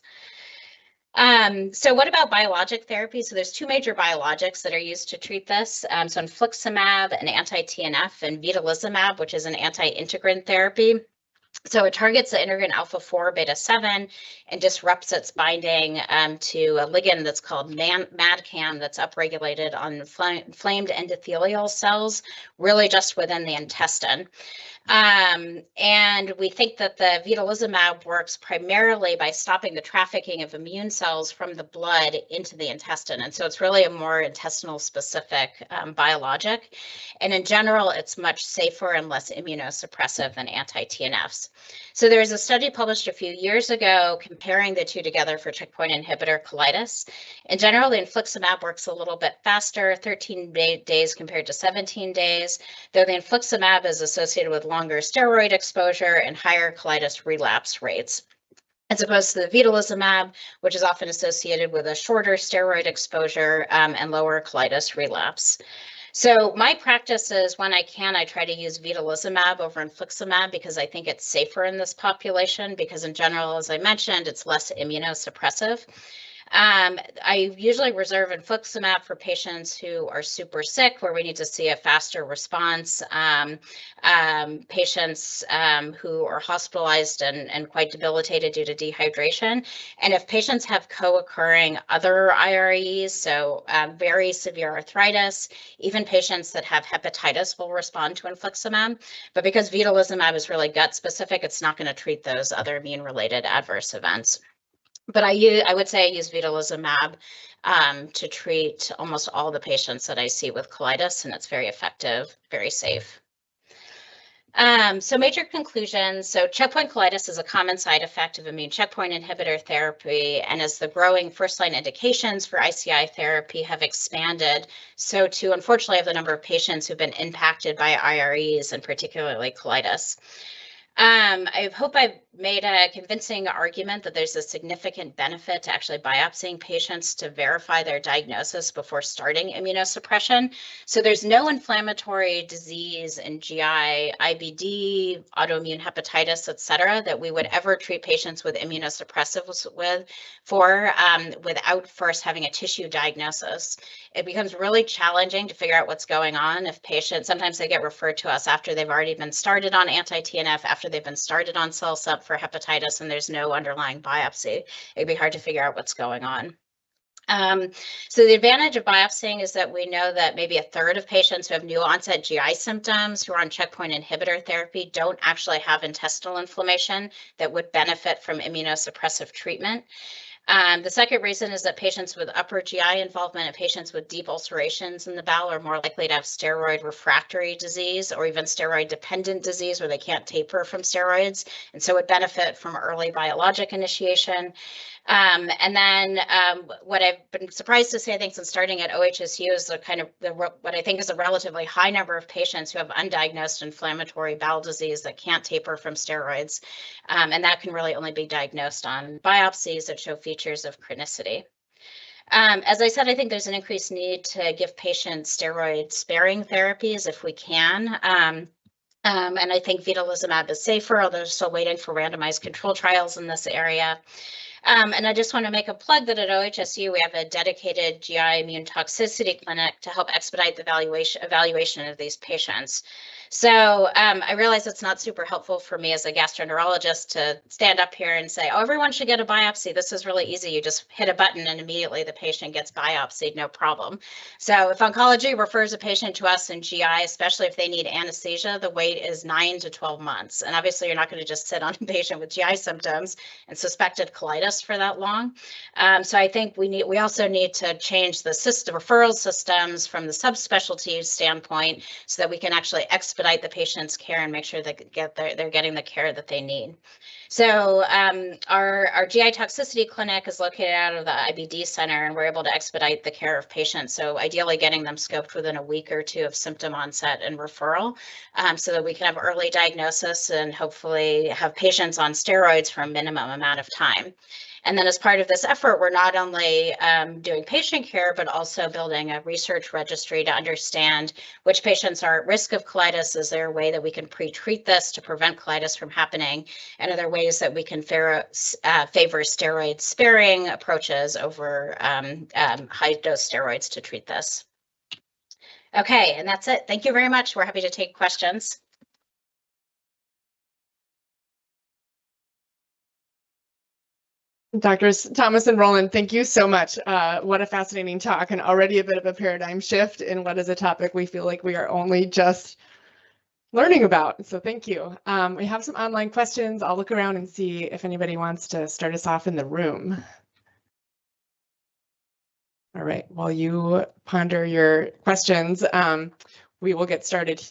So what about biologic therapy? So there's two major biologics that are used to treat this. So infliximab, an anti-TNF, and vedolizumab, which is an anti-integrin therapy. So it targets the integrin alpha-4 beta-7 and disrupts its binding to a ligand that's called MADCAM that's upregulated on inflamed endothelial cells, really just within the intestine. And we think that the vedolizumab works primarily by stopping the trafficking of immune cells from the blood into the intestine. And so it's really a more intestinal specific biologic. And in general, it's much safer and less immunosuppressive than anti-TNFs. So there was a study published a few years ago comparing the two together for checkpoint inhibitor colitis. In general, the infliximab works a little bit faster, 13 days compared to 17 days, though the infliximab is associated with longer steroid exposure and higher colitis relapse rates, as opposed to the vedolizumab, which is often associated with a shorter steroid exposure and lower colitis relapse. So my practice is, when I can, I try to use vedolizumab over infliximab because I think it's safer in this population, because in general, as I mentioned, it's less immunosuppressive. I usually reserve infliximab for patients who are super sick, where we need to see a faster response. Patients who are hospitalized and quite debilitated due to dehydration. And if patients have co-occurring other IREs, so very severe arthritis, even patients that have hepatitis will respond to infliximab. But because vedolizumab is really gut specific, it's not going to treat those other immune-related adverse events. But I would say I use vedolizumab to treat almost all the patients that I see with colitis, and it's very effective, very safe. So major conclusions. So checkpoint colitis is a common side effect of immune checkpoint inhibitor therapy. And as the growing first-line indications for ICI therapy have expanded, so too, unfortunately, have the number of patients who've been impacted by IREs and particularly colitis. I hope I've made a convincing argument that there's a significant benefit to actually biopsying patients to verify their diagnosis before starting immunosuppression. So there's no inflammatory disease in GI, IBD, autoimmune hepatitis, et cetera, that we would ever treat patients with immunosuppressives without first having a tissue diagnosis. It becomes really challenging to figure out what's going on if patients, sometimes they get referred to us after they've already been started on anti-TNF, after they've been started on CellSup for hepatitis, and there's no underlying biopsy. It'd be hard to figure out what's going on. So the advantage of biopsying is that we know that maybe a third of patients who have new onset GI symptoms who are on checkpoint inhibitor therapy don't actually have intestinal inflammation that would benefit from immunosuppressive treatment. The second reason is that patients with upper GI involvement and patients with deep ulcerations in the bowel are more likely to have steroid refractory disease or even steroid dependent disease where they can't taper from steroids, and so would benefit from early biologic initiation. And then what I've been surprised to see, I think, since starting at OHSU is what I think is a relatively high number of patients who have undiagnosed inflammatory bowel disease that can't taper from steroids. And that can really only be diagnosed on biopsies that show features of chronicity. As I said, I think there's an increased need to give patients steroid sparing therapies if we can. And I think vedolizumab is safer, although they're still waiting for randomized control trials in this area. And I just want to make a plug that at OHSU, we have a dedicated GI immune toxicity clinic to help expedite the evaluation of these patients. So I realize it's not super helpful for me as a gastroenterologist to stand up here and say, oh, everyone should get a biopsy. This is really easy. You just hit a button and immediately the patient gets biopsied, no problem. So if oncology refers a patient to us in GI, especially if they need anesthesia, the wait is 9 to 12 months. And obviously you're not going to just sit on a patient with GI symptoms and suspected colitis for that long. So I think we also need to change the referral systems from the subspecialty standpoint so that we can actually expedite the patient's care and make sure that they're getting the care that they need. So our GI toxicity clinic is located out of the IBD center, and we're able to expedite the care of patients. So ideally getting them scoped within a week or two of symptom onset and referral so that we can have early diagnosis and hopefully have patients on steroids for a minimum amount of time. And then as part of this effort, we're not only doing patient care, but also building a research registry to understand which patients are at risk of colitis. Is there a way that we can pre-treat this to prevent colitis from happening? And are there ways that we can favor steroid sparing approaches over high dose steroids to treat this? Okay, and that's it. Thank you very much. We're happy to take questions. Doctors Thomas and Roland, thank you so much. What a fascinating talk, and already a bit of a paradigm shift in what is a topic we feel like we are only just learning about. So thank you. We have some online questions. I'll look around and see if anybody wants to start us off in the room. All right, while you ponder your questions, we will get started.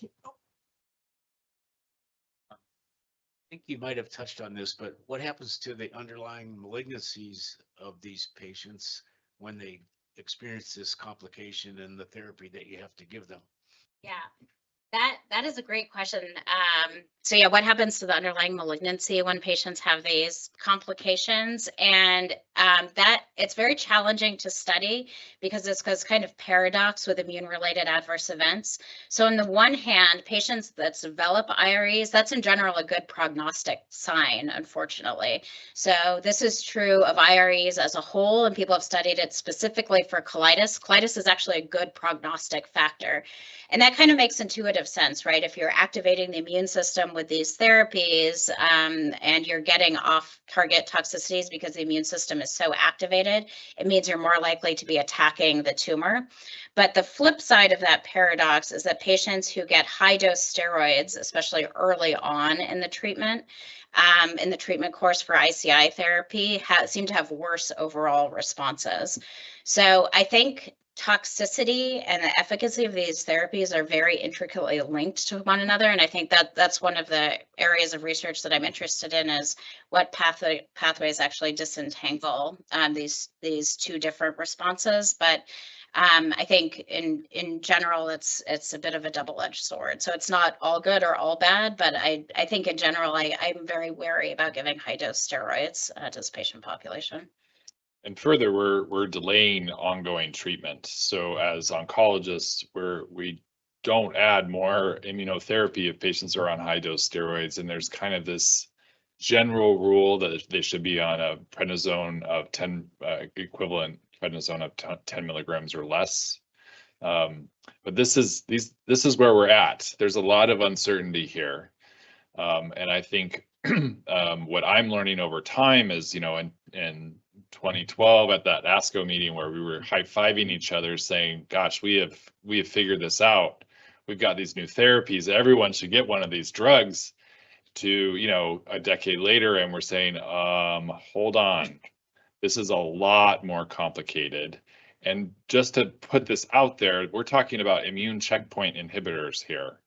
I think you might have touched on this, but what happens to the underlying malignancies of these patients when they experience this complication and the therapy that you have to give them? Yeah, that is a great question. So yeah, what happens to the underlying malignancy when patients have these complications? And that it's very challenging to study because it's this kind of paradox with immune-related adverse events. So on the one hand, patients that develop IREs, that's in general a good prognostic sign, unfortunately. So this is true of IREs as a whole, and people have studied it specifically for colitis. Colitis is actually a good prognostic factor. And that kind of makes intuitive sense, right? If you're activating the immune system with these therapies and you're getting off-target toxicities because the immune system is so activated, it means you're more likely to be attacking the tumor. But the flip side of that paradox is that patients who get high-dose steroids, especially early on in the treatment course for ICI therapy, seem to have worse overall responses. So I think toxicity and the efficacy of these therapies are very intricately linked to one another. And I think that that's one of the areas of research that I'm interested in, is what pathways actually disentangle these two different responses. But I think in general, it's a bit of a double-edged sword. So it's not all good or all bad, but I think in general, I'm very wary about giving high-dose steroids to this patient population. And further, we're delaying ongoing treatment. So as oncologists, we don't add more immunotherapy if patients are on high-dose steroids. And there's kind of this general rule that they should be on a prednisone of 10 equivalent prednisone of 10 milligrams or less. But this is where we're at. There's a lot of uncertainty here, and I think what I'm learning over time is, in 2012 at that ASCO meeting where we were high-fiving each other saying, gosh, we have figured this out. We've got these new therapies. Everyone should get one of these drugs, to, a decade later, and we're saying, hold on, this is a lot more complicated. And just to put this out there, we're talking about immune checkpoint inhibitors here.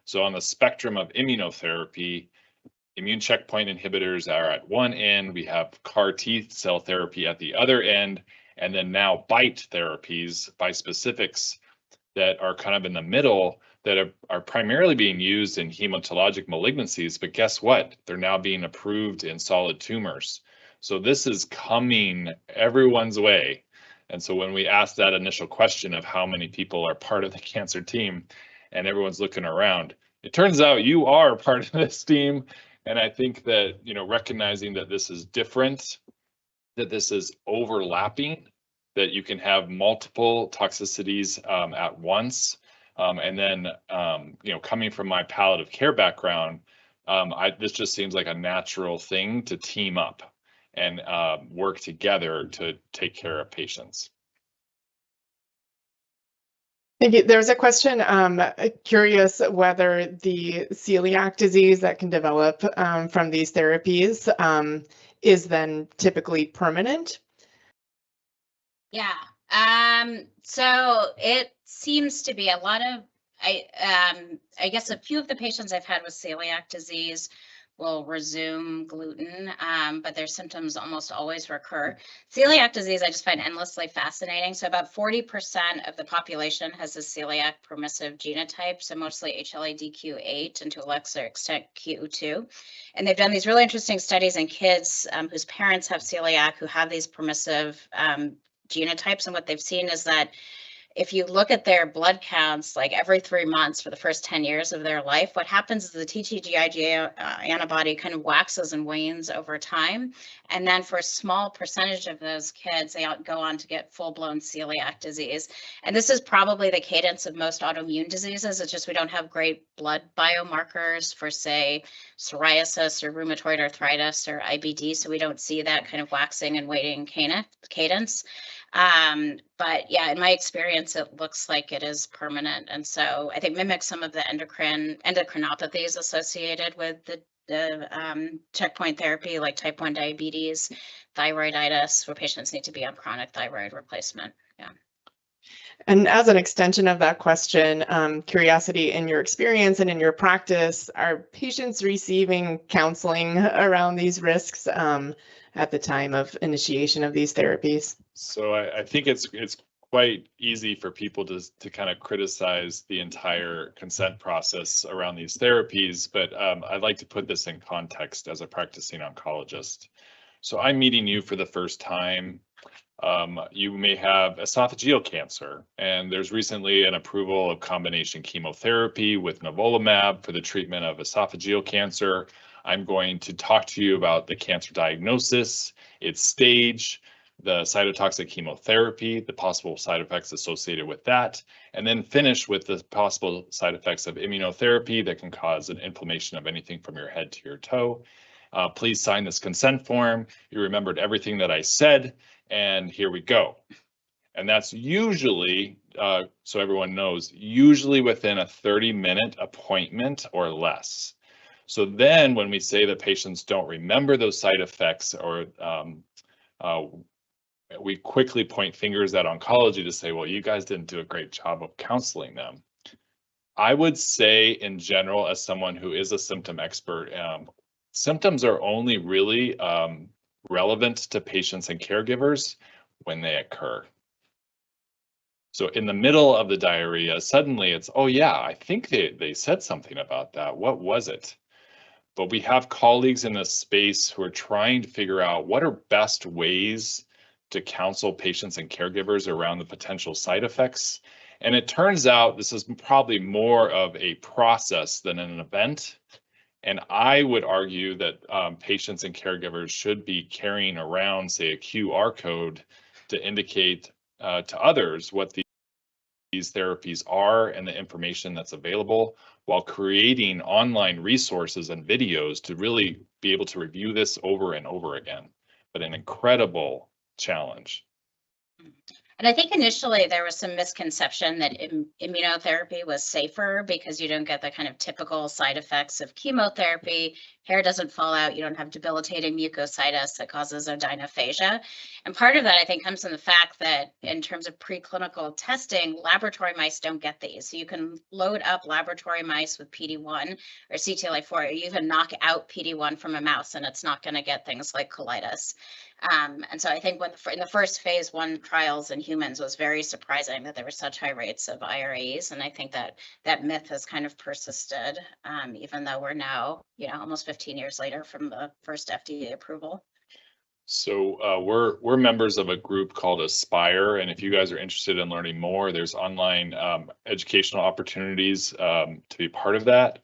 So on the spectrum of immunotherapy, immune checkpoint inhibitors are at one end, we have CAR T cell therapy at the other end, and then now BiTE therapies, bispecifics, that are kind of in the middle, that are primarily being used in hematologic malignancies. But guess what? They're now being approved in solid tumors. So this is coming everyone's way. And so when we ask that initial question of how many people are part of the cancer team, and everyone's looking around, it turns out you are part of this team. And I think that, recognizing that this is different, that this is overlapping, that you can have multiple toxicities at once. And then, coming from my palliative care background, this just seems like a natural thing to team up and work together to take care of patients. Thank you. There's a question, curious whether the celiac disease that can develop from these therapies is then typically permanent? Yeah. So it seems to be a lot of, I guess a few of the patients I've had with celiac disease will resume gluten, but their symptoms almost always recur. Celiac disease, I just find endlessly fascinating. So about 40% of the population has a celiac permissive genotype, so mostly HLA-DQ8 and to a lesser extent Q2. And they've done these really interesting studies in kids whose parents have celiac, who have these permissive genotypes. And what they've seen is that if you look at their blood counts, like every 3 months for the first 10 years of their life, what happens is the TTG-IgA antibody kind of waxes and wanes over time. And then for a small percentage of those kids, they go on to get full-blown celiac disease. And this is probably the cadence of most autoimmune diseases. It's just we don't have great blood biomarkers for, say, psoriasis or rheumatoid arthritis or IBD. So we don't see that kind of waxing and waning cadence. But yeah, in my experience, it looks like it is permanent. And so I think mimics some of the endocrinopathies associated with the checkpoint therapy, like type 1 diabetes, thyroiditis, where patients need to be on chronic thyroid replacement. Yeah. And as an extension of that question, curiosity, in your experience and in your practice, are patients receiving counseling around these risks at the time of initiation of these therapies? So I think it's quite easy for people to kind of criticize the entire consent process around these therapies, but I'd like to put this in context as a practicing oncologist. So I'm meeting you for the first time. You may have esophageal cancer, and there's recently an approval of combination chemotherapy with nivolumab for the treatment of esophageal cancer. I'm going to talk to you about the cancer diagnosis, its stage, the cytotoxic chemotherapy, the possible side effects associated with that, and then finish with the possible side effects of immunotherapy that can cause an inflammation of anything from your head to your toe. Please sign this consent form. You remembered everything that I said, and here we go. And that's usually, so everyone knows, usually within a 30-minute appointment or less. So then when we say that patients don't remember those side effects, or we quickly point fingers at oncology to say, well, you guys didn't do a great job of counseling them. I would say in general, as someone who is a symptom expert, symptoms are only really relevant to patients and caregivers when they occur. So in the middle of the diarrhea, suddenly it's, oh yeah, I think they said something about that. What was it? But we have colleagues in this space who are trying to figure out what are best ways to counsel patients and caregivers around the potential side effects. And it turns out this is probably more of a process than an event. And I would argue that patients and caregivers should be carrying around, say, a QR code to indicate to others what these therapies are and the information that's available, while creating online resources and videos to really be able to review this over and over again. But an incredible challenge. And I think initially there was some misconception that immunotherapy was safer because you don't get the kind of typical side effects of chemotherapy. Hair doesn't fall out. You don't have debilitating mucositis that causes odynophagia. And part of that, I think, comes from the fact that in terms of preclinical testing, laboratory mice don't get these. So you can load up laboratory mice with PD-1 or CTLA-4, or you even knock out PD-1 from a mouse and it's not going to get things like colitis. And so I think in the first phase 1 trials in humans was very surprising that there were such high rates of IRAs. And I think that that myth has kind of persisted, even though we're now, almost 15 years later from the first FDA approval. So we're members of a group called Aspire, and if you guys are interested in learning more, there's online educational opportunities to be part of that.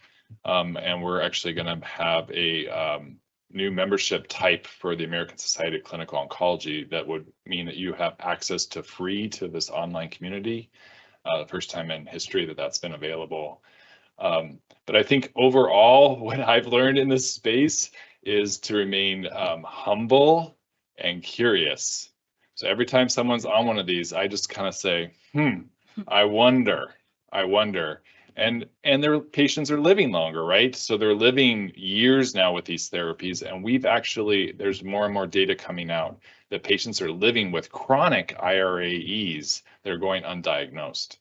And we're actually going to have a new membership type for the American Society of Clinical Oncology that would mean that you have access to free to this online community. The first time in history that that's been available. But I think overall, what I've learned in this space is to remain humble and curious. So every time someone's on one of these, I just kind of say, I wonder. And their patients are living longer, right? So they're living years now with these therapies. And there's more and more data coming out that patients are living with chronic IRAEs that are going undiagnosed.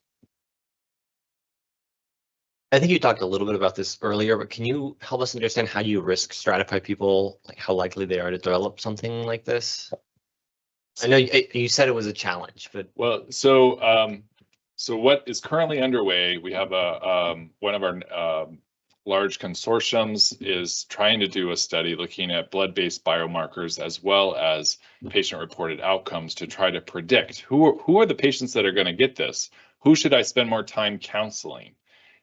I think you talked a little bit about this earlier, but can you help us understand how you risk stratify people, like how likely they are to develop something like this? I know you said it was a challenge, but well, so what is currently underway? We have one of our large consortiums is trying to do a study looking at blood-based biomarkers as well as patient-reported outcomes to try to predict who are the patients that are going to get this. Who should I spend more time counseling?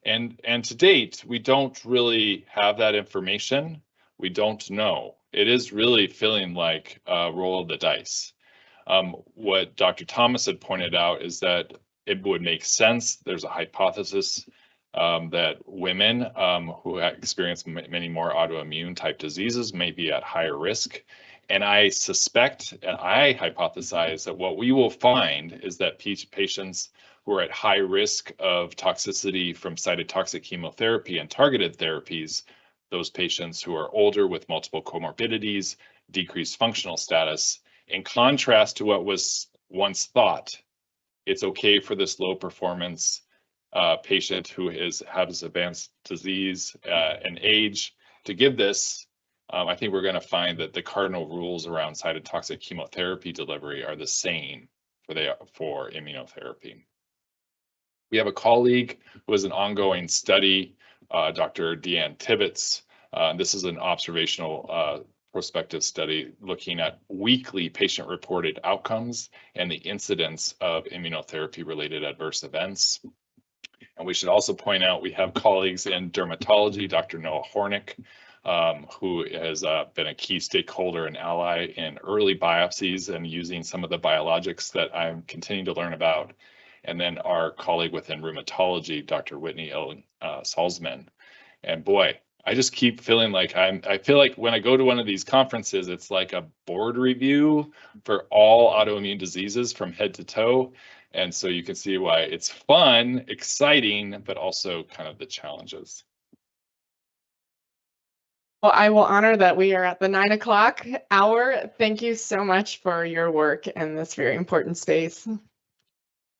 And to date, we don't really have that information. We don't know. It is really feeling like a roll of the dice. What Dr. Thomas had pointed out is that it would make sense. There's a hypothesis that women who experience many more autoimmune type diseases may be at higher risk. And I suspect, and I hypothesize that what we will find is that patients who are at high risk of toxicity from cytotoxic chemotherapy and targeted therapies, those patients who are older with multiple comorbidities, decreased functional status, in contrast to what was once thought, it's okay for this low performance patient who has advanced disease and age to give this. I think we're going to find that the cardinal rules around cytotoxic chemotherapy delivery are the same for immunotherapy. We have a colleague who has an ongoing study, Dr. Deanne Tibbetts. This is an observational prospective study looking at weekly patient-reported outcomes and the incidence of immunotherapy-related adverse events. And we should also point out we have colleagues in dermatology, Dr. Noah Hornick, who has been a key stakeholder and ally in early biopsies and using some of the biologics that I'm continuing to learn about. And then our colleague within rheumatology, Dr. Whitney Salzman. And boy, I just keep feeling like I feel like when I go to one of these conferences, it's like a board review for all autoimmune diseases from head to toe. And so you can see why it's fun, exciting, but also kind of the challenges. Well, I will honor that we are at the 9 o'clock hour. Thank you so much for your work in this very important space.